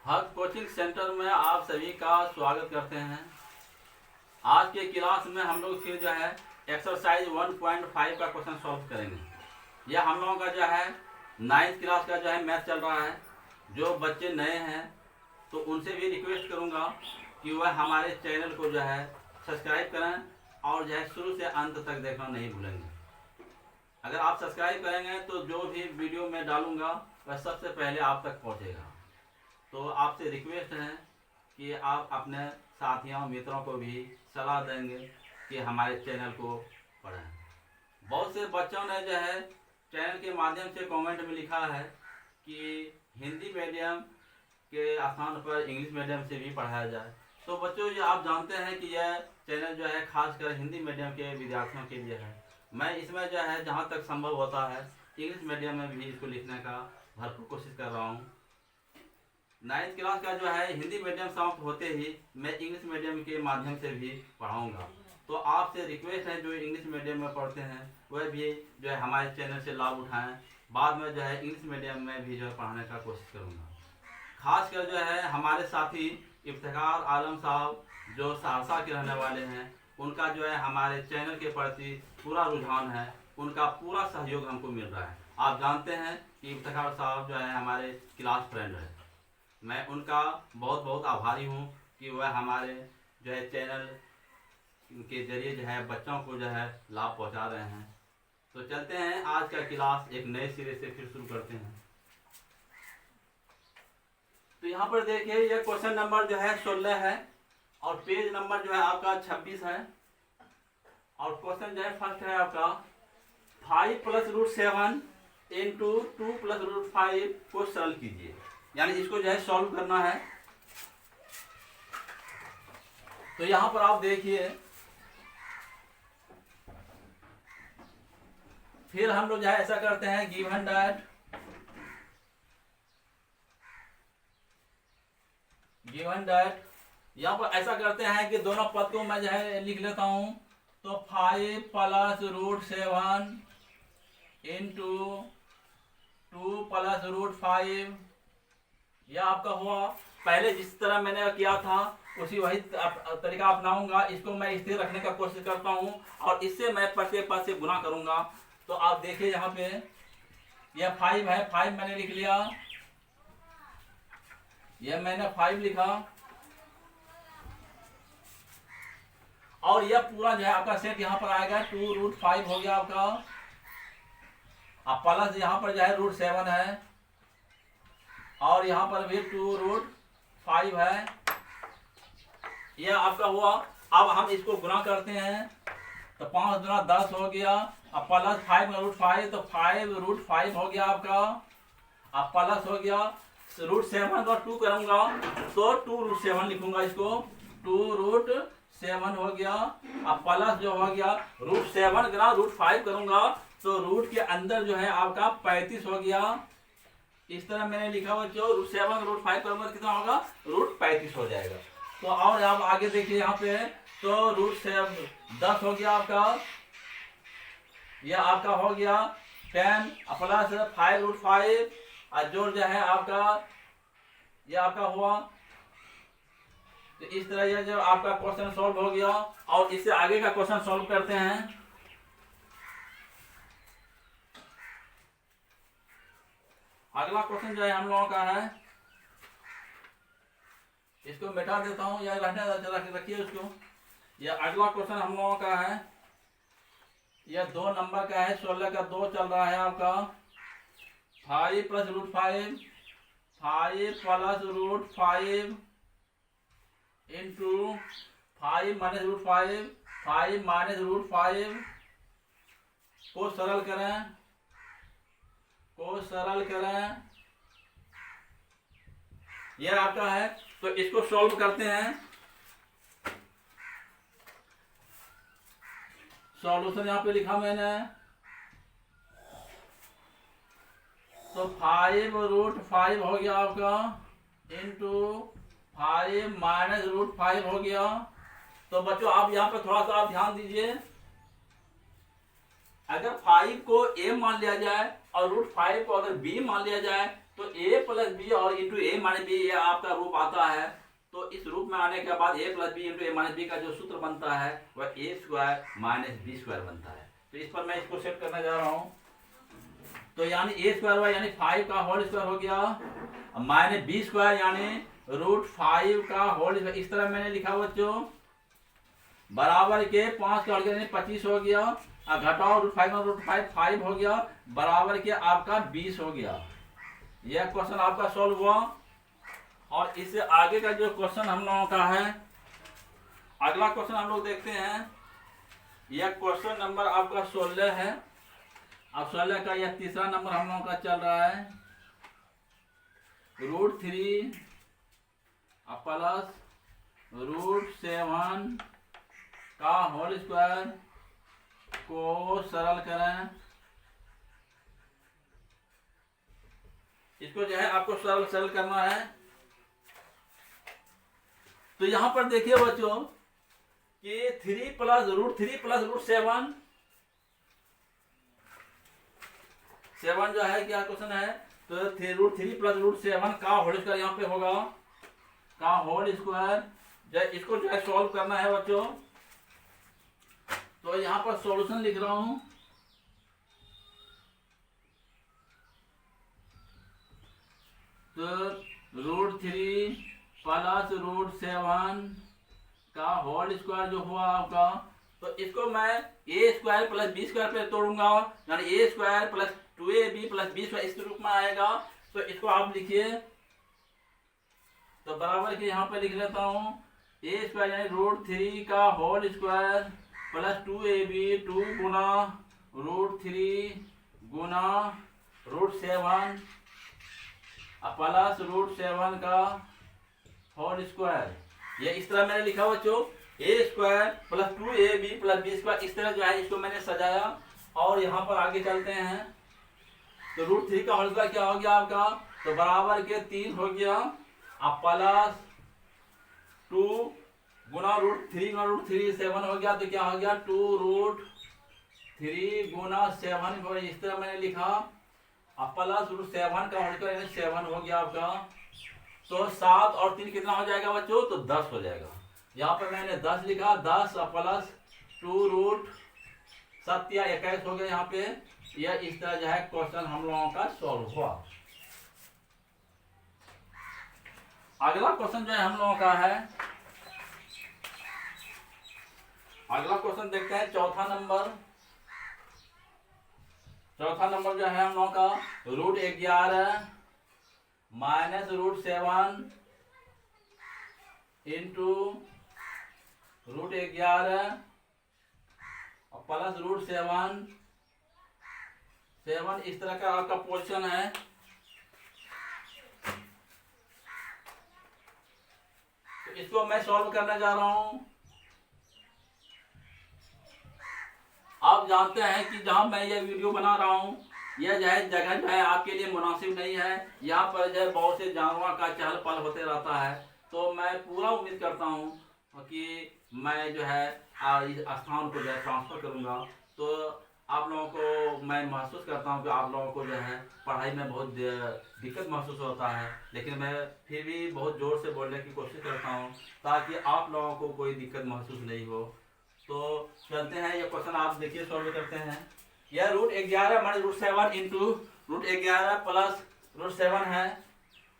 हक coaching centre में आप सभी का स्वागत करते हैं। आज के क्लास में हम लोग फिर जो है एक्सरसाइज 1.5 का क्वेश्चन सॉल्व करेंगे। यह हम लोगों का जो है 9th क्लास का जो है मैथ चल रहा है। जो बच्चे नए हैं तो उनसे भी रिक्वेस्ट करूंगा कि वह हमारे चैनल को जो है सब्सक्राइब करें और जो है शुरू से अंत तक देखना नहीं भूलेंगे। अगर आप सब्सक्राइब करेंगे तो जो भी वीडियो मैं डालूंगा वह सबसे पहले आप तक पहुंचेगा। तो आपसे रिक्वेस्ट है कि आप अपने साथियों मित्रों को भी सलाह देंगे कि हमारे चैनल को पढ़ें। बहुत से बच्चों ने जो है चैनल के माध्यम से कमेंट में लिखा है कि हिंदी मीडियम के स्थान पर इंग्लिश मीडियम से भी पढ़ाया जाए। तो बच्चों, ये आप जानते हैं कि यह चैनल जो है खासकर हिंदी मीडियम के विद्यार्थियों के लिए है। मैं इसमें जो है जहाँ तक संभव होता है इंग्लिश मीडियम में भी इसको लिखने का भरपूर कोशिश कर रहा हूँ। 9th क्लास का जो है हिंदी मीडियम समाप्त होते ही मैं इंग्लिश मीडियम के माध्यम से भी पढ़ाऊँगा। तो आपसे रिक्वेस्ट है जो इंग्लिश मीडियम में पढ़ते हैं वह भी जो है हमारे चैनल से लाभ उठाएं। बाद में जो है इंग्लिश मीडियम में भी जो है पढ़ाने का कोशिश करूँगा। खासकर जो है हमारे साथी इफ्तिखार आलम साहब जो सहरसा के रहने वाले हैं, उनका जो है हमारे चैनल के प्रति पूरा रुझान है, उनका पूरा सहयोग हमको मिल रहा है। आप जानते हैं कि इफ्तिखार साहब जो है हमारे क्लास फ्रेंड है। मैं उनका बहुत बहुत आभारी हूँ कि वह हमारे जो है चैनल के जरिए जो है बच्चों को जो है लाभ पहुँचा रहे हैं। तो चलते हैं, आज का क्लास एक नए सिरे से फिर शुरू करते हैं। तो यहाँ पर देखिए, यह क्वेश्चन नंबर जो है 16 है और पेज नंबर जो है आपका 26 है। और क्वेश्चन जो है फर्स्ट है आपका 5 + √7 इंटू 2 + √5 को सरल कीजिए। यानी इसको जो है सॉल्व करना है। तो यहाँ पर आप देखिए, फिर हम लोग जो है ऐसा करते हैं गिवन दैट यहाँ पर ऐसा करते हैं कि दोनों पद को मैं जो है लिख लेता हूं। तो 5 + √7 इंटू 2 + √5 यह आपका हुआ। पहले जिस तरह मैंने किया था उसी वही तरीका अपनाऊंगा। इसको मैं स्थिर रखने का कोशिश करता हूं और इससे मैं प्रत्येक पद से गुना करूंगा। तो आप देखिए यहाँ पे यह 5 है, 5 मैंने लिख लिया। यह मैंने 5 लिखा और यह पूरा जो है आपका सेट यहाँ पर आएगा 2 √5 हो गया आपका। अब प्लस यहाँ पर जो है √7 है और यहाँ पर भी 2 √5 है। यह आपका हुआ। अब हम इसको गुना करते हैं तो 5 × 10 हो गया। अब प्लस 5 √5 तो 5 √5 हो गया आपका। अब प्लस हो गया √7 का 2 करूंगा तो 2 √7 लिखूंगा इसको। 2 √7 हो गया। अब प्लस जो हो गया √7 × √5 करूंगा तो रूट के अंदर जो है आपका 35 हो गया। इस तरह मैंने लिखा हुआ जो √7 √5 करूंगा कितना होगा, √35 हो जाएगा। तो और आप आगे देखिए यहाँ पे तो √7 10 हो गया आपका। यह आपका हो गया 10 प्लस 5 √5 और जोड़ जो है आपका यह आपका हुआ। तो इस तरह यह जो आपका क्वेश्चन सॉल्व हो गया। और इससे आगे का क्वेश्चन सॉल्व करते हैं। अगला क्वेश्चन जो है हम लोगों का है, इसको मिटा देता हूं या रहने रखिए उसको। यह अगला क्वेश्चन हम लोगों का है, यह 2 नंबर का है। 16 का 2 चल रहा है आपका। 5 + √5 5 + √5 इंटू 5 - √5 5 - √5 को सरल करें यह आपका है। तो इसको सॉल्व करते हैं। सॉल्यूशन यहाँ पे लिखा मैंने। तो 5 √5 हो गया आपका इंटू 5 - √5 हो गया। तो बच्चों आप यहाँ पे थोड़ा सा आप ध्यान दीजिए। अगर 5 को a मान लिया जाए और √5 को अगर b मान लिया जाए तो a प्लस बी और इंटू ए माइनस बी, ये आपका रूप आता है। तो इस रूप में आने के बाद a plus B into A minus B का जो सूत्र बनता है वह A square minus B square बनता है। तो इस पर मैं इसको सेट करने जा रहा हूँ। तो यानी ए स्क्वायर हुआ यानी 5 का होल स्क्वायर हो गया, माइनस बी स्क्वायर यानी √5 का होल स्क्वायर। इस तरह मैंने लिखा बच्चों, बराबर के 5 का होल स्क्वायर यानी 25 हो गया, और घटाओ √5 5 हो गया, बराबर के आपका 20 हो गया। यह क्वेश्चन आपका सॉल्व हुआ। और इससे आगे का जो क्वेश्चन हम लोगों का है, अगला क्वेश्चन हम लोग देखते हैं। यह क्वेश्चन नंबर आपका 16 है। अब 16 का यह तीसरा नंबर हम लोगों का चल रहा है। √3 प्लस √7 का होल स्क्वायर को सरल करें। इसको जो है आपको सरल करना है। तो यहां पर देखिए बच्चों कि 3 प्लस √7 7 जो है क्या क्वेश्चन है, तो √3 प्लस √7 का होल स्क्वायर यहाँ पे होगा, का होल स्क्वायर। जब इसको जो है सॉल्व करना है बच्चों, तो यहाँ पर सॉल्यूशन लिख रहा हूं। तो √3 प्लस √7 का होल स्क्वायर जो हुआ आपका, तो इसको मैं A square plus B square पे तोड़ूंगा, यानी A square plus 2ab plus B square इस रूप में आएगा। तो इसको आप लिखिए, तो बराबर के यहाँ पे लिख लेता हूँ, ए स्क्वायर यानी √3 का होल स्क्वायर प्लस 2ab 2 गुना √3 गुना √7 प्लस √7 का होल स्क्वायर। ये इस तरह मैंने लिखा बच्चों, A square plus 2ab plus B square. इस तरह जो है इसको मैंने सजाया। और यहाँ पर आगे चलते हैं। तो √3 का होल स्क्वायर क्या हो गया आपका, तो बराबर के 3 हो गया, अब प्लस 2 गुना √3 गुना √3 7 हो गया। तो क्या हो गया 2√3 गुना 7, इस तरह मैंने लिखा। अब प्लस √7 का होल स्क्वायर 7 हो गया आपका। तो 7 और 3 कितना हो जाएगा बच्चों, तो 10 हो जाएगा। यहाँ पर मैंने 10 लिखा, 10 प्लस 2√7 या 21 हो गया यहाँ पे। यह इस तरह जो है क्वेश्चन हम लोगों का सॉल्व हुआ। अगला क्वेश्चन जो है हम लोगों का है, अगला क्वेश्चन देखते हैं चौथा नंबर। चौथा नंबर जो है हम लोगों का √11 माइनस √7 इंटू √11 प्लस √7 इस तरह का आपका पोजीशन है। तो इसको मैं सॉल्व करने जा रहा हूं। आप जानते हैं कि जहां मैं ये वीडियो बना रहा हूं, यह जो है जगह जो है आपके लिए मुनासिब नहीं है। यहाँ पर जो है बहुत से जानवरों का चहल पहल होते रहता है। तो मैं पूरा उम्मीद करता हूँ कि मैं जो है इस स्थान को जो है ट्रांसफ़र करूँगा। तो आप लोगों को मैं महसूस करता हूँ कि आप लोगों को जो है पढ़ाई में बहुत दिक्कत महसूस होता है, लेकिन मैं फिर भी बहुत ज़ोर से बोलने की कोशिश करता हूँ ताकि आप लोगों को कोई दिक्कत महसूस नहीं हो। तो चलते हैं, ये क्वेश्चन आप देखिए सॉल्व करते हैं। यह √11 माइनस √7 इंटू √11 प्लस √7 है।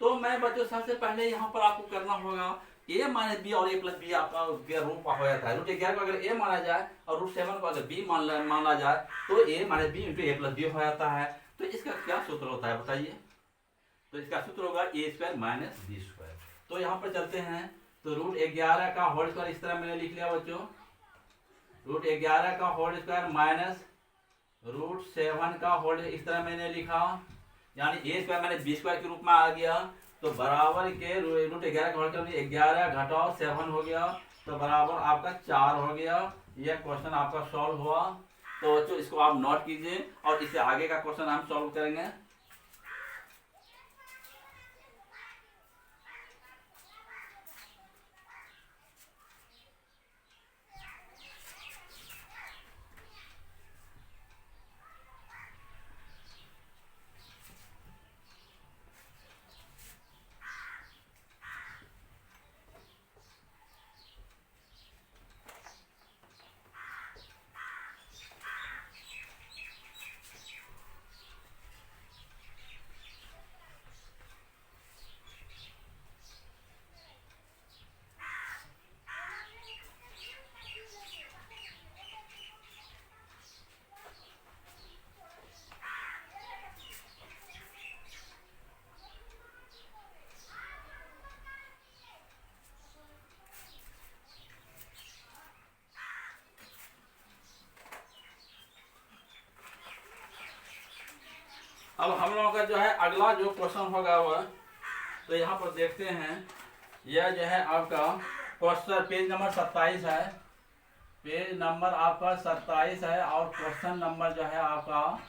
तो मैं बच्चों सबसे पहले यहाँ पर आपको करना होगा a माइनस बी और a प्लस बी आपका रूप हो जाता है। √11 को अगर a माना जाए और √7 को अगर b माना जाए तो a minus B into a plus B हो जाता है। तो इसका क्या सूत्र होता है बताइए। तो इसका सूत्र होगा a square minus B square. तो यहाँ पर चलते हैं। तो √11 का होल स्क्वायर इस तरह मैंने लिख लिया बच्चों, √11 का होल स्क्वायर माइनस √7 का होल इस तरह मैंने लिखा, यानी a स्क्वायर मैंने b स्क्वायर के रूप में आ गया। तो बराबर के √11 का होल स्क्वायर 11 घटाओ 7 हो गया, तो बराबर आपका 4 हो गया। यह क्वेश्चन आपका सॉल्व हुआ। तो बच्चों इसको आप नोट कीजिए और इससे आगे का क्वेश्चन हम सॉल्व करेंगे। जो है अगला जो क्वेश्चन होगा वह, तो यहाँ पर देखते हैं, यह जो है आपका क्वेश्चन पेज नंबर 27 है, पेज नंबर आपका 27 है, और क्वेश्चन नंबर जो है आपका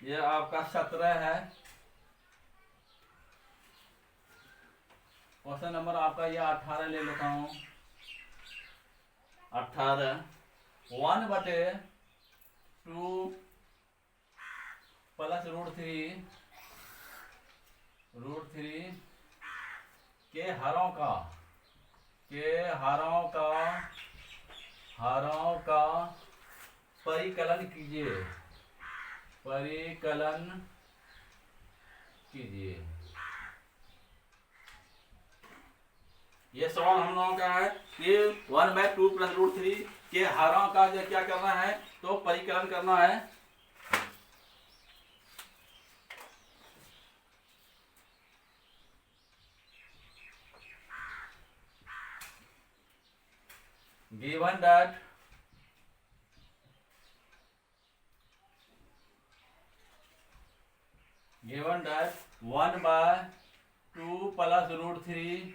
यह आपका 17 है। क्वेश्चन नंबर आपका यह 18 ले लेता हूँ, 18 1/2 प्लस √3 के हरों का परिकलन कीजिए। ये सवाल हम लोगों का है कि 1/2 प्लस √3 के हरों का जो क्या करना है, तो परिकलन करना है। given that 1/2 प्लस √3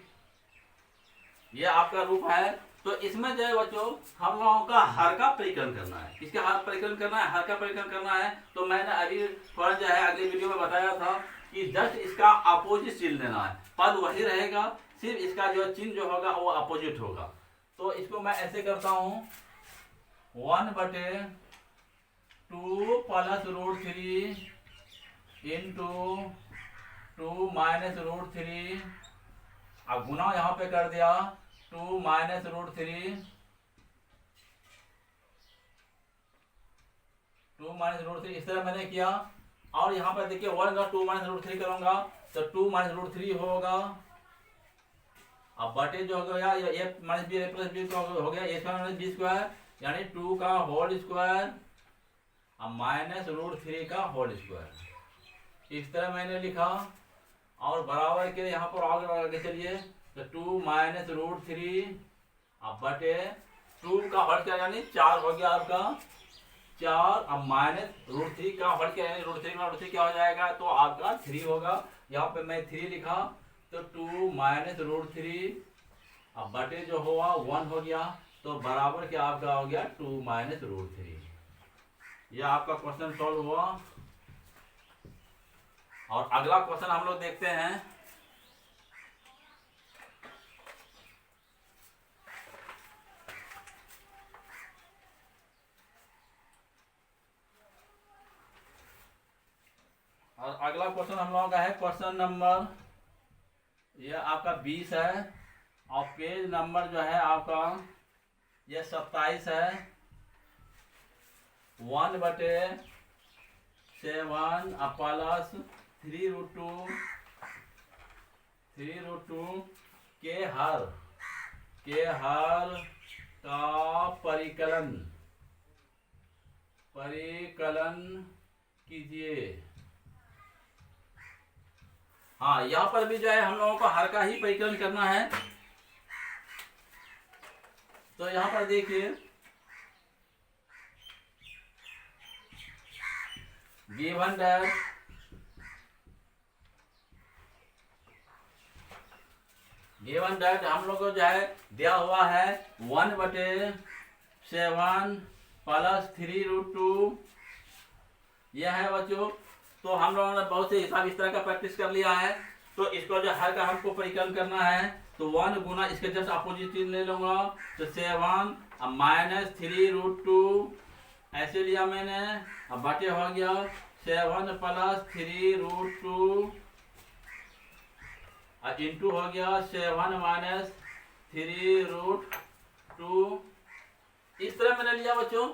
ये आपका रूप है। तो इसमें जो है बच्चों हम लोगों का हर का परिकलन करना है। किसके हर परिकलन करना है? हर का परिकलन करना है। तो मैंने अभी थोड़ा जो है अगले वीडियो में बताया था कि जस्ट इसका अपोजिट चिन्ह लेना है, पद वही रहेगा, सिर्फ इसका जो चिन्ह जो होगा वो अपोजिट होगा। तो इसको मैं ऐसे करता हूँ, 1/2 प्लस √3 इंटू 2 माइनस √3, अब गुना यहाँ पे कर दिया 2 माइनस √3, 2 माइनस √3 इस तरह मैंने किया। और यहाँ पर देखिए 1 का 2 माइनस √3 करूंगा तो 2 माइनस √3 होगा। अब बटे जो हो गया ये a minus B plus B हो गया a square minus B square, यानी 2 का होल स्क्वायर अब माइनस √3 का होल स्क्वायर। इस तरह मैंने लिखा और बराबर के यहाँ पर आगे चलिए तो 2 माइनस √3 अब बटे 2 का होल स्क्वायर यानी 4 हो गया आपका 4, अब माइनस √3 का होल स्क्वायर यानी √3 क्या हो जाएगा, तो आपका 3 होगा। यहाँ पे मैं 3 लिखा तो 2 माइनस √3 अब बटे जो हुआ 1 हो गया, तो बराबर क्या आपका हो गया 2 माइनस √3। यह आपका क्वेश्चन सॉल्व हुआ। और अगला क्वेश्चन हम लोग देखते हैं। और अगला क्वेश्चन हम लोगों का है क्वेश्चन नंबर यह आपका 20 है, और पेज नंबर जो है आपका यह 27 है। 1/7 प्लस 3√2 के हर का परिकलन कीजिए। हाँ, यहाँ पर भी जो है हम लोगों को हर का ही परिकलन करना है। तो यहाँ पर देखिए given that हम लोग को जो है दिया हुआ है 1/7 प्लस 3√2 यह है बच्चों। तो हम लोगों ने बहुत से हिसाब इस तरह का प्रैक्टिस कर लिया है। तो इसको जो हर का हमको परिकलन करना है, तो 1 गुना इसके जस्ट अपोजिट चिन्ह ले लूंगा, तो 7 अब माइनस 3√2 ऐसे लिया मैंने, अब बटे हो गया 7 प्लस 3√2 और इंटू हो गया 7 माइनस 3√2। इस तरह मैंने लिया बच्चों।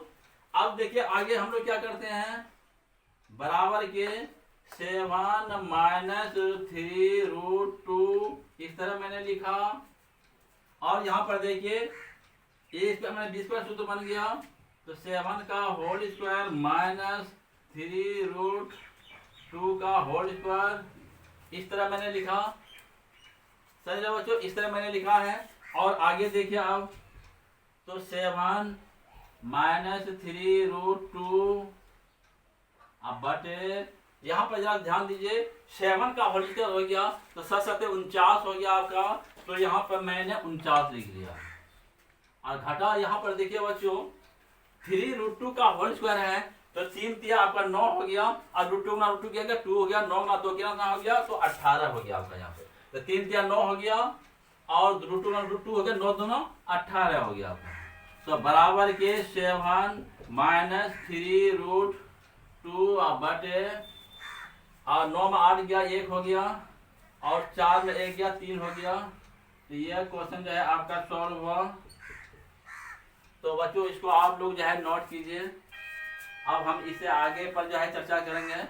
अब देखिए आगे हम लोग क्या करते हैं, बराबर के 7 माइनस 3√2 इस तरह मैंने लिखा। और यहाँ पर देखिए ए स्क्वायर मैंने बी स्क्वायर सूत्र बन गया, तो 7 का होल स्क्वायर माइनस 3√2 का होल स्क्वायर इस तरह मैंने लिखा। सही है बच्चों, इस तरह मैंने लिखा है। और आगे देखिए अब, तो 7 माइनस 3√2 अब बटे यहाँ पर जरा ध्यान दीजिए, 7 का होल स्क्वायर हो गया तो 7×7 = 49 हो गया आपका। तो यहाँ पर मैंने 49 लिख दिया। और घटा यहाँ पर देखिए बच्चों, 3√2 का होल स्क्वायर है तो 3 आपका 9 हो गया, और √2 गुना √2 किया गया 2 हो गया, 9 गुना 2 कितना हो गया, तो 18 हो गया आपका यहाँ पे। तो 3 9 हो गया, और √2 गुना √2 हो गया, 9 2 18 हो गया आपका। तो बराबर के 7 - 3√2 बटे, और 9 में 8 गया 1 हो गया, और 4 में 1 गया 3 हो गया। तो यह क्वेश्चन जो है आपका सॉल्व हुआ। तो बच्चों इसको आप लोग जो है नोट कीजिए। अब हम इसे आगे पर जो है चर्चा करेंगे।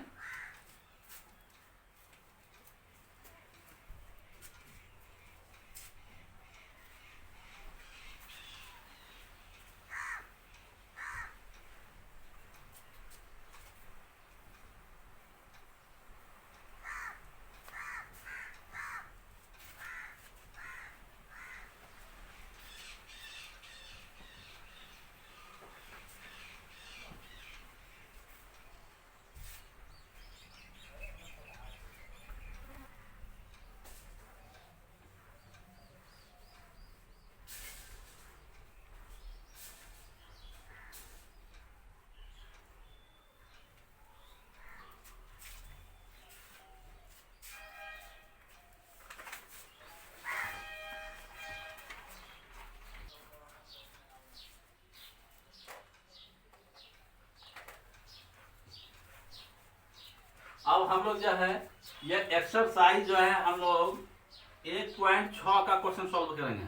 अब हम लोग जो है ये एक्सरसाइज जो है हम लोग 1.6 का क्वेश्चन सॉल्व करेंगे।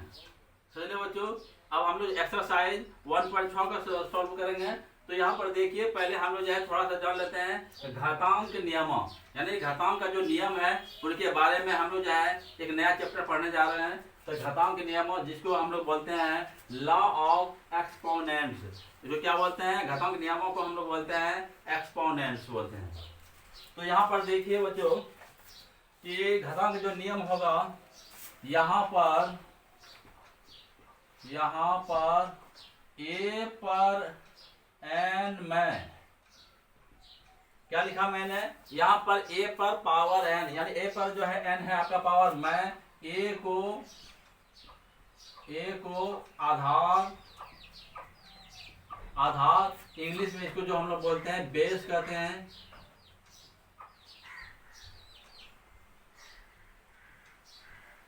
समझे बच्चों? अब हम लोग एक्सरसाइज 1.6 का सॉल्व करेंगे। तो यहाँ पर देखिए, पहले हम लोग जो है थोड़ा सा जान लेते हैं घातांक नियम, यानी घातांक का जो नियम है उनके बारे में हम लोग जो है एक नया चैप्टर पढ़ने जा रहे हैं। तो घातांक नियम जिसको हम लोग बोलते हैं लॉ ऑफ एक्सपोनेंट्स, जो क्या बोलते हैं, घातांक नियमों को हम लोग बोलते हैं एक्सपोनेंट्स बोलते हैं। तो यहाँ पर देखिए बच्चों कि घातांक जो नियम होगा, यहाँ पर a पर n में क्या लिखा मैंने, यहाँ पर a पर पावर n, यानी a पर जो है n है आपका पावर, मैं a को आधार इंग्लिश में इसको जो हम लोग बोलते हैं बेस कहते हैं।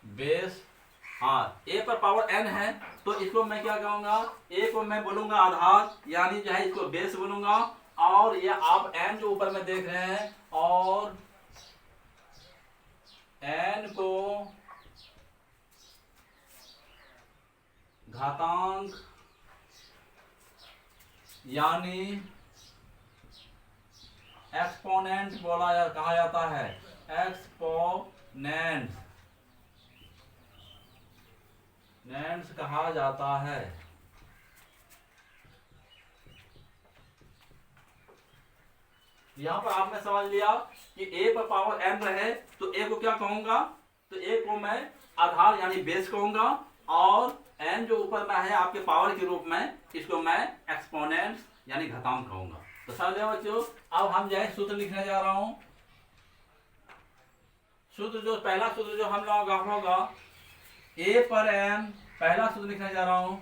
बेस, हाँ, a पर पावर n है तो इसको मैं क्या कहूंगा, a को मैं बोलूंगा आधार, यानी जो है इसको बेस बोलूंगा। और ये आप n जो ऊपर में देख रहे हैं, और n को घातांक यानी एक्सपोनेंट कहा जाता है, एक्सपोनेंट्स कहा जाता है। यहां पर आपने समझ लिया कि a पर पावर n रहे तो a को क्या कहूंगा, तो a को मैं आधार यानी बेस कहूंगा, और n जो ऊपर में है आपके पावर के रूप में, इसको मैं एक्सपोनेंट्स यानी घातांक कहूंगा। तो समझ लिया बच्चों? अब हम जो है सूत्र लिखने जा रहा हूं। सूत्र जो पहला सूत्र जो हम लोगों का होगा, a पर m, पहला सूत्र लिखने जा रहा हूं,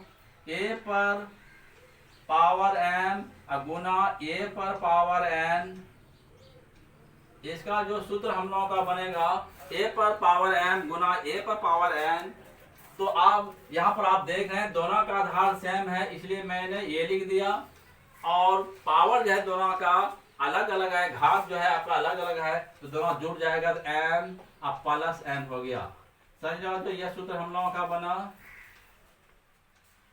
a पर पावर m गुना a पर पावर n। इसका जो सूत्र हम लोगों का बनेगा a पर पावर m गुना a पर पावर n। तो आप यहाँ पर आप देख रहे हैं दोनों का आधार सेम है, इसलिए मैंने ये लिख दिया। और पावर जो है दोनों का अलग अलग है, घात जो है आपका अलग अलग है, तो दोनों जुड़ जाएगा तो m अब प्लस n हो गया। समझ जाओ? तो यह सूत्र हम लोगों का बना,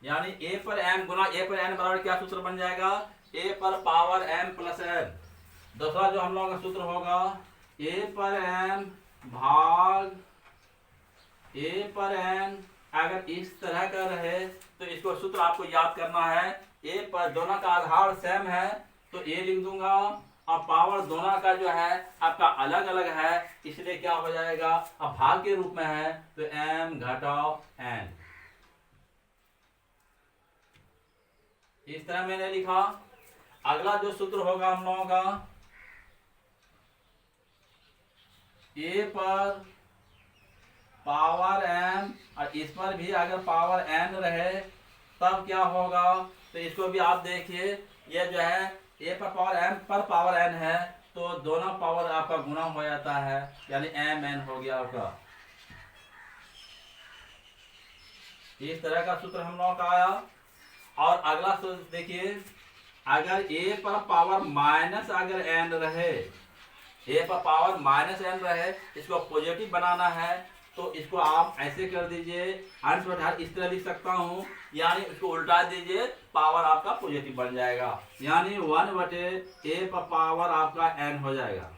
यानी a पर m गुना a पर n बराबर क्या सूत्र बन जाएगा, a पर पावर m प्लस n। दूसरा जो हम लोगों का सूत्र होगा a पर m भाग a पर n। अगर इस तरह का रहे तो इसको सूत्र आपको याद करना है, a पर दोनों का आधार सेम है तो a लिख दूंगा, और पावर दोनों का जो है आपका अलग अलग है, इसलिए क्या हो जाएगा, अब भाग के रूप में है तो m घटाओ n। इस तरह मैंने लिखा। अगला जो सूत्र होगा हम लोगों का, ए पर पावर m और इस पर भी अगर पावर n रहे तब क्या होगा। तो इसको भी आप देखिए, ये जो है a पर पावर m पर पावर n है तो दोनों पावर आपका गुना हो जाता है, यानी mn हो गया आपका। इस तरह का सूत्र हम लोगों का आया। और अगला सूत्र देखिए, अगर a पर पावर माइनस अगर n रहे, a पर पावर माइनस n रहे, इसको पॉजिटिव बनाना है तो इसको आप ऐसे कर दीजिए, अंश बटा इस तरह लिख सकता हूँ, यानी इसको उल्टा दीजिए, पावर आपका पॉजिटिव बन जाएगा, यानी 1/a पर पावर आपका n हो जाएगा।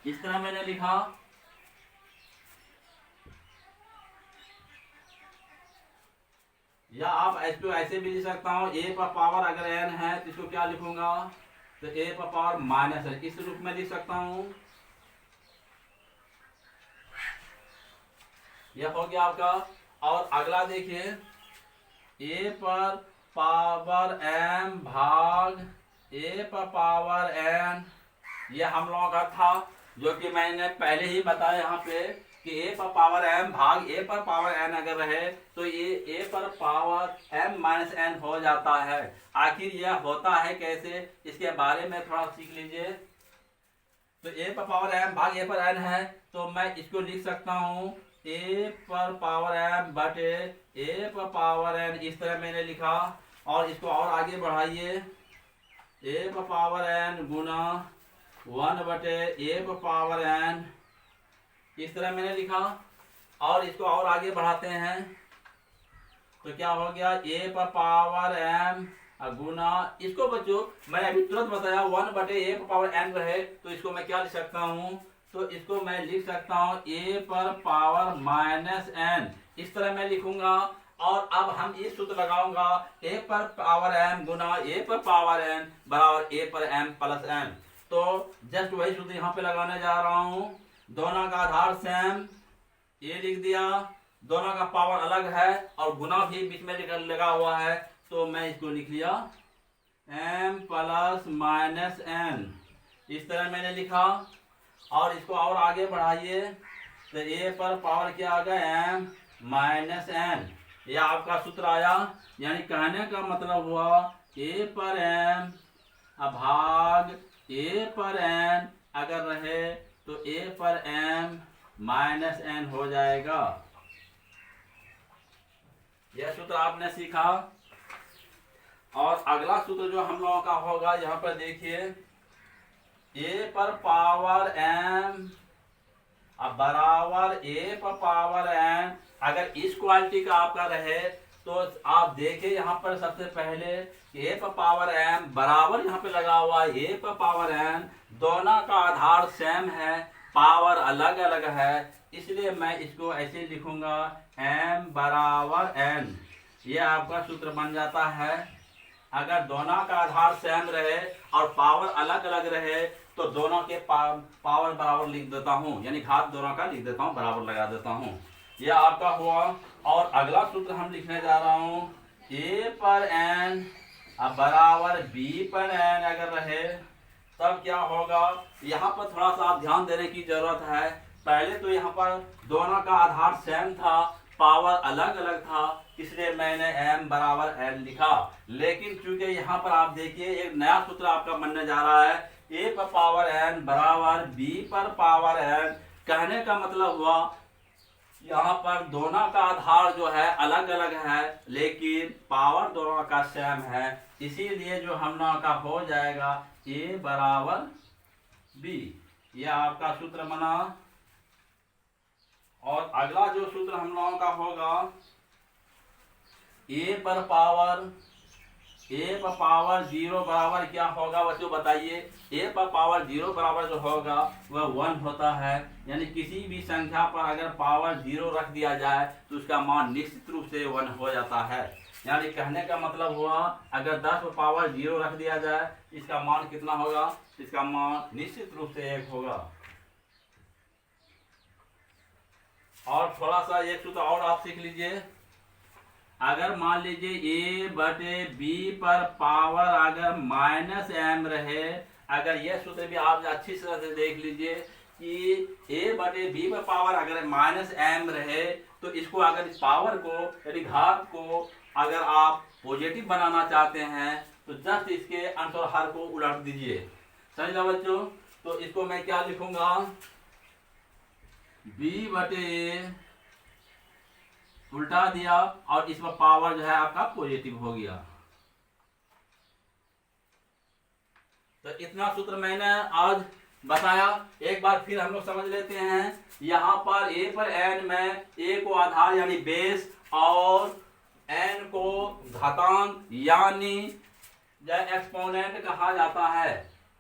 इस तरह मैंने लिखा। या आप इसको ऐसे भी लिख सकता हूँ, a पर पावर अगर n है तो इसको क्या लिखूंगा, तो a पर पावर माइनस है, इस रूप में लिख सकता हूँ। यह हो गया आपका। और अगला देखिए, a पर पावर m भाग a पर पावर n, ये हम लोगों का था जो कि मैंने पहले ही बताया यहाँ पे कि a पर पावर m भाग a पर पावर n अगर रहे तो ये a पर पावर m माइनस n हो जाता है। आखिर यह होता है कैसे, इसके बारे में थोड़ा सीख लीजिए। तो a पर पावर m भाग a पर n है तो मैं इसको लिख सकता हूँ a पर पावर m बटे a पर पावर n, इस तरह मैंने लिखा। और इसको और आगे बढ़ाइए, a पर पावर n गुना 1/a पर पावर n, इस तरह मैंने लिखा। और इसको और आगे बढ़ाते हैं तो क्या हो गया, a पर पावर m गुना, इसको बच्चों मैंने अभी तुरंत बताया 1/a पर पावर n रहे तो इसको मैं क्या लिख सकता हूँ, तो इसको मैं लिख सकता हूँ a पर पावर माइनस n, इस तरह मैं लिखूंगा। और अब हम इस सूत्र लगाऊंगा, a पर पावर m गुना a पर पावर n बराबर a पर m प्लस n। तो जस्ट वही सूत्र यहाँ पे लगाने जा रहा हूँ। दोनों का आधार सेम, a लिख दिया, दोनों का पावर अलग है और गुना भी बीच में लगा हुआ है तो मैं इसको लिख लिया m प्लस माइनस n, इस तरह मैंने लिखा। और इसको और आगे बढ़ाइए तो a पर पावर क्या आ गया m माइनस n, यह आपका सूत्र आया। यानी कहने का मतलब हुआ a पर m भाग a पर n अगर रहे तो a पर m माइनस n हो जाएगा। यह सूत्र आपने सीखा। और अगला सूत्र जो हम लोगों का होगा, यहाँ पर देखिए, a पर पावर m बराबर a पर पावर n, अगर इस क्वालिटी का आपका रहे तो आप देखिए यहाँ पर सबसे पहले a पर पावर m बराबर यहाँ पे लगा हुआ है a पर पावर n, दोनों का आधार सेम है, पावर अलग अलग है, इसलिए मैं इसको ऐसे लिखूंगा m बराबर n। ये आपका सूत्र बन जाता है। अगर दोनों का आधार सेम रहे और पावर अलग अलग रहे तो दोनों के पावर बराबर लिख देता हूँ, यानी घात दोनों का लिख देता हूँ, बराबर लगा देता हूँ। यह आपका हुआ। और अगला सूत्र हम लिखने जा रहा हूँ, a पर n बराबर b पर n अगर रहे तब क्या होगा। यहाँ पर थोड़ा सा आप ध्यान देने की जरूरत है। पहले तो यहाँ पर दोनों का आधार सेम था, पावर अलग अलग था, इसलिए मैंने m बराबर n लिखा। लेकिन चूंकि यहाँ पर आप देखिए एक नया सूत्र आपका बनने जा रहा है, a पर पावर n बराबर b पर पावर n, कहने का मतलब हुआ यहाँ पर दोनों का आधार जो है अलग अलग है लेकिन पावर दोनों का सेम है, इसीलिए जो हम लोगों का हो जाएगा a बराबर b। यह आपका सूत्र बना। और अगला जो सूत्र हम लोगों का होगा, a पर पावर 0 बराबर क्या होगा बच्चों बताइए। a पर पावर 0 बराबर जो होगा वह 1 होता है, यानी किसी भी संख्या पर अगर पावर 0 रख दिया जाए तो उसका मान निश्चित रूप से 1 हो जाता है। यानी कहने का मतलब हुआ अगर 10 पर पावर 0 रख दिया जाए इसका मान कितना होगा, इसका मान निश्चित रूप से 1 होगा। और थोड़ा सा एक सूत्र और आप सीख लीजिए। अगर मान लीजिए a बटे b पर पावर अगर माइनस m रहे अगर यह सूत्र भी आप अच्छी तरह से देख लीजिए कि a बटे b पर पावर अगर माइनस m रहे तो इसको अगर इस पावर को यानी घात को अगर आप पॉजिटिव बनाना चाहते हैं तो जस्ट इसके अनुसार हर को उलट दीजिए। समझ लो बच्चों। तो इसको मैं क्या लिखूंगा, b बटे a उल्टा दिया और इसमें पावर जो है आपका पॉजिटिव हो गया। तो इतना सूत्र मैंने आज बताया। एक बार फिर हम लोग समझ लेते हैं। यहाँ पर a पर n में a को आधार यानी बेस और n को घातांक यानी एक्सपोनेंट कहा जाता है।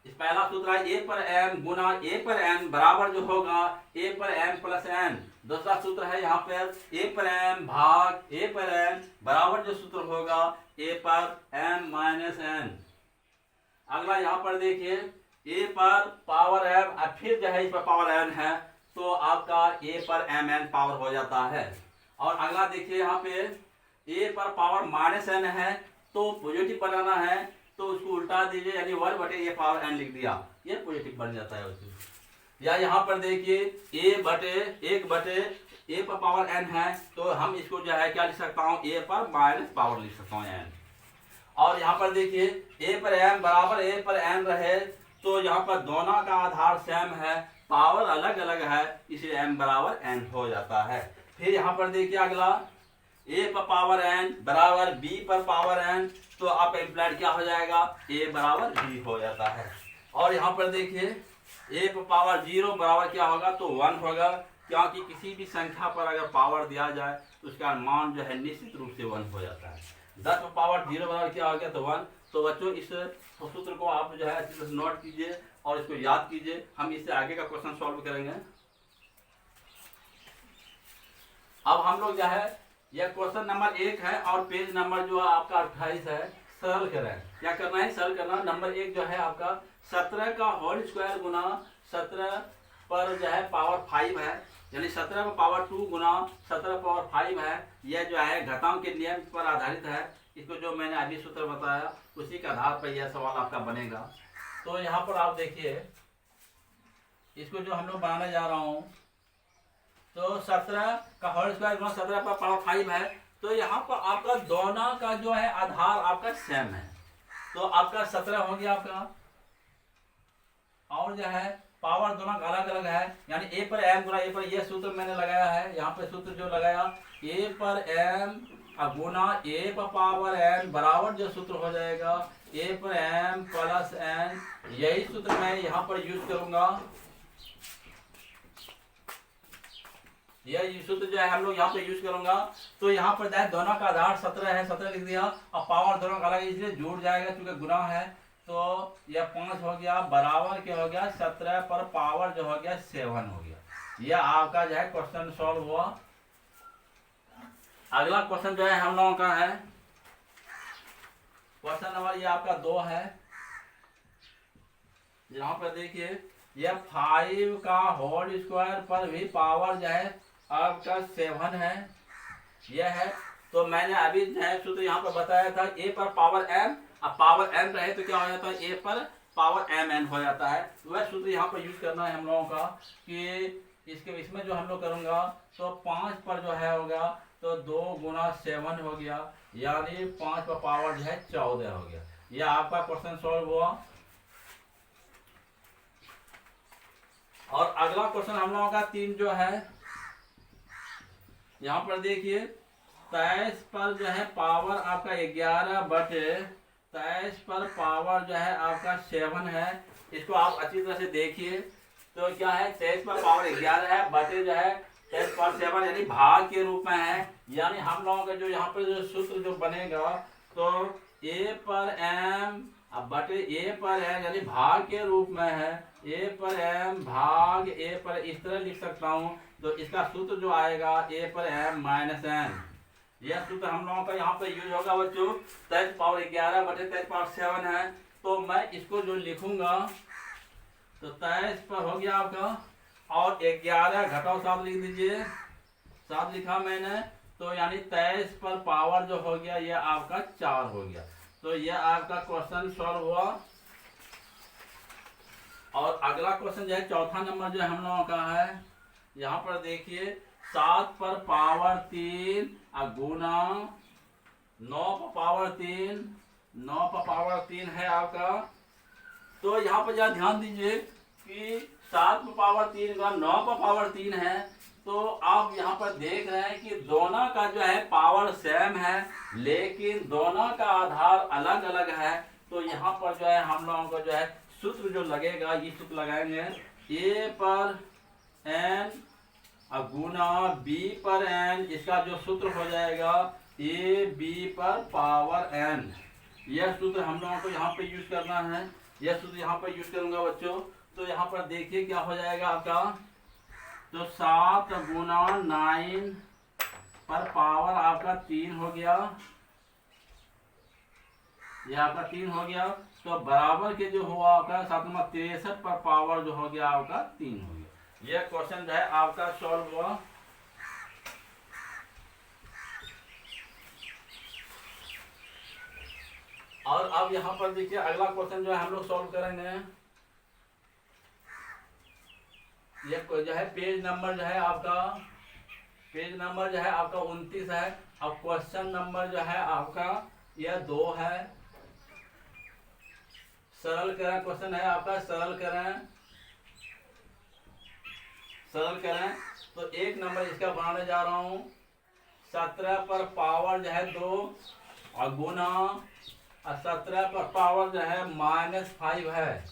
इस पहला सूत्र है a पर m गुना a पर n बराबर जो होगा a पर m प्लस n। दूसरा सूत्र है यहाँ पर a पर m भाग a पर n बराबर जो सूत्र होगा a पर m माइनस n। अगला यहाँ पर देखिए a पर पावर m, अब फिर जो है इस पर पावर n है तो आपका a पर mn पावर हो जाता है। और अगला देखिए यहाँ पे a पर पावर माइनस n है तो पॉजिटिव बनाना है तो उसको उल्टा दीजिए यानी 1 बटे a पावर n लिख दिया, ये पॉजिटिव बन जाता है उसको। या यहाँ पर देखिए a बटे 1 बटे a पर पावर n है तो हम इसको जो है क्या लिख सकता हूँ, a पर माइनस पावर लिख सकता हूँ n। और यहाँ पर देखिए a पर m बराबर a पर n रहे तो यहाँ पर दोनों का आधार सेम है, पावर अलग अलग है, इसलिए m बराबर n हो जाता है। फिर यहाँ पर देखिए अगला a पर पावर n बराबर b पर पावर n तो आप इम्प्लाइड क्या हो जाएगा, a बराबर b हो जाता है। और यहाँ पर देखिए a पर पावर 0 बराबर क्या होगा तो 1 होगा, क्योंकि किसी भी संख्या पर अगर पावर दिया जाए तो उसका मान जो है निश्चित रूप से 1 हो जाता है। 10 पर पावर 0 बराबर क्या हो गया तो 1। तो बच्चों इस सूत्र को आप जो है अच्छी तरह से नोट कीजिए और इसको याद कीजिए। हम इससे आगे का क्वेश्चन सॉल्व करेंगे। अब हम लोग जो है यह क्वेश्चन नंबर 1 है और पेज नंबर जो है आपका 28 है, सरल करें। क्या करना है, सरल करना। नंबर 1 जो है आपका 17 का होल स्क्वायर गुना 17 पर जो है पावर 5 है, यानी 17 पर पावर 2 गुना 17 पावर 5 है। यह जो है घातांक के नियम पर आधारित है। इसको जो मैंने अभी सूत्र बताया उसी के आधार पर यह सवाल आपका बनेगा। तो यहाँ पर आप देखिए इसको जो हम लोग बनाने जा रहा हूँ तो 17 का होल स्क्वायर गुना 17 पर पावर 5 है तो यहाँ पर आपका दोनों का जो है आधार आपका सेम है तो आपका 17 हो गया आपका। और जो है पावर दोनों का अलग अलग है, यानी a पर m गुना a पर, यह सूत्र मैंने लगाया है। यहाँ पे सूत्र जो लगाया a पर m गुना a पर पावर n बराबर जो सूत्र हो जाएगा a पर m प्लस n। यही सूत्र मैं यहाँ पर यूज करूंगा। यह सूत्र जो है हम लोग यहाँ पे यूज करूंगा। तो यहाँ पर दोनों का आधार 17 है, 17 लिख दिया और पावर दोनों का अलग है इसलिए जुड़ जाएगा क्योंकि गुना है। तो यह 5 हो गया बराबर क्या हो गया 17 पर पावर जो हो गया 7 हो गया। यह आपका जो है क्वेश्चन सॉल्व हुआ। अगला क्वेश्चन जो है हम लोगों का है क्वेश्चन नंबर ये आपका 2 है। यहाँ पर देखिए यह 5 का होल स्क्वायर पर भी पावर जो है आपका 7 है, यह है। तो मैंने अभी जो है सूत्र यहाँ पर बताया था a पर पावर m, अब पावर m रहे तो क्या हो जाता है a पर पावर mn हो जाता है। वह सूत्र यहाँ पर यूज करना है हम लोगों का कि इसमें जो हम लोग करूँगा तो 5 पर जो है होगा तो 2 गुना 7 हो गया, यानी 5 पर पावर जो है 14 हो गया। यह आपका क्वेश्चन सॉल्व हुआ। और अगला क्वेश्चन हम लोगों का 3 जो है यहाँ पर देखिए 23 पर जो है पावर आपका 11 बटे 23 पर पावर जो है आपका 7 है। इसको आप अच्छी तरह से देखिए तो क्या है 23 पर पावर 11 है बटे जो है 23 पर 7 यानी भाग के रूप में है। यानी हम लोगों का जो यहाँ पर जो सूत्र जो बनेगा तो a पर m अब बटे a पर n यानी भाग के रूप में है, a पर m भाग a पर, इस तरह लिख सकता हूँ। तो इसका सूत्र जो आएगा a पर m माइनस n। यह सूत्र हम लोगों का यहाँ पे यूज होगा बच्चों। 23 पावर 11 बटे 23 पावर 7 है तो मैं इसको जो लिखूंगा तो 23 पर हो गया आपका और 11 घटाओ 7 लिख दीजिए, 7 लिखा मैंने। तो यानी 23 पर पावर जो हो गया ये आपका 4 हो गया। तो यह आपका क्वेश्चन सॉल्व हुआ। और अगला क्वेश्चन जो है चौथा नंबर जो हम लोगों का है, यहाँ पर देखिए 7 पर पावर 3 गुना 9 पर पावर 3, 9 पर पावर 3 है आपका। तो यहाँ पर जरा ध्यान दीजिए कि 7 पर पावर 3 गुना 9 पर पावर 3 है। तो आप यहाँ पर देख रहे हैं कि दोनों का जो है पावर सेम है, लेकिन दोनों का आधार अलग अलग है। तो यहाँ पर जो है हम लोगों को जो है सूत्र जो लगेगा, ये सूत्र लगाएंगे a पर n गुना b पर n, इसका जो सूत्र हो जाएगा a b पर पावर n। यह सूत्र हम लोगों को यहाँ पे यूज करना है, यह सूत्र यहाँ पर यूज करूंगा बच्चों। तो यहाँ पर देखिए क्या हो जाएगा आपका, तो 7 गुना 9 पर पावर आपका 3 हो गया, यह आपका 3 हो गया। तो बराबर के जो हुआ आपका 7 में 63 पर पावर जो हो गया आपका 3 हो गया। यह क्वेश्चन जो है आपका सॉल्व हुआ। और अब यहाँ पर देखिए अगला क्वेश्चन जो है हम लोग सॉल्व करेंगे। ये जो है पेज नंबर जो है आपका, पेज नंबर जो है आपका 29 है। अब क्वेश्चन नंबर जो है आपका यह 2 है। सरल करें, क्वेश्चन है आपका सरल करें, सरल करें। तो एक नंबर इसका बनाने जा रहा हूं, 17 पर पावर जो है 2 और गुना 17 पर पावर जो है -5 है।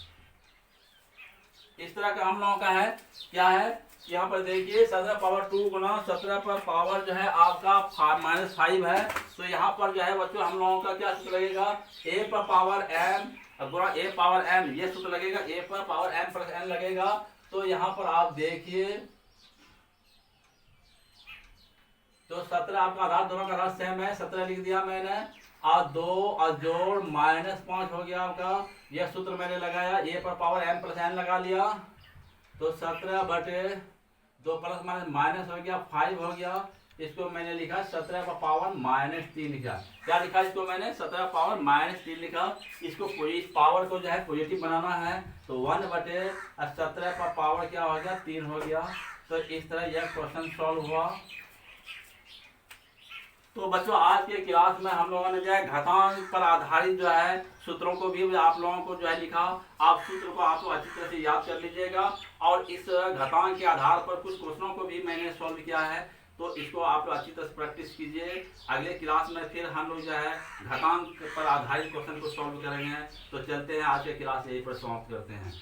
इस तरह का हम लोगों का है, क्या है यहाँ पर देखिए 17 पावर 2 गुना 17 पर पावर जो है आपका -5 है। तो यहाँ पर जो है बच्चों हम लोगों का क्या सूत्र लगेगा, a पर power m Guna a power n, ये सूत्र लगेगा, a पर पावर m प्लस n लगेगा। तो यहाँ पर आप देखिए तो 17 आपका आधार, दोनों का आधार सेम है, 17 लिख दिया मैंने, और 2 और जोड़ -5 हो गया आपका। यह सूत्र मैंने लगाया, a पर पावर m प्लस n लगा लिया। तो 17 बटे 2 प्लस माइनस हो गया 5 हो गया। इसको मैंने लिखा 17 पर पावर -3 लिखा। क्या लिखा इसको मैंने, 17 पावर -3 लिखा। इसको इस पावर को जो है पॉजिटिव बनाना है, तो 1 बटे 17 पर पावर क्या हो गया 3 हो गया। तो इस तरह यह क्वेश्चन सॉल्व हुआ। तो बच्चों आज के क्लास में हम लोगों ने जो है घातांक पर आधारित जो है सूत्रों को भी आप लोगों को जो है लिखा। आप सूत्र को आप अच्छी तरह से याद कर लीजिएगा, और इस घातांक के आधार पर कुछ क्वेश्चनों को भी मैंने सॉल्व किया है। तो इसको आप अच्छी तरह से प्रैक्टिस कीजिए। अगले क्लास में फिर हम लोग जो है घातांक पर आधारित क्वेश्चन को सॉल्व करेंगे। तो चलते हैं, आज के क्लास यहीं पर समाप्त करते हैं।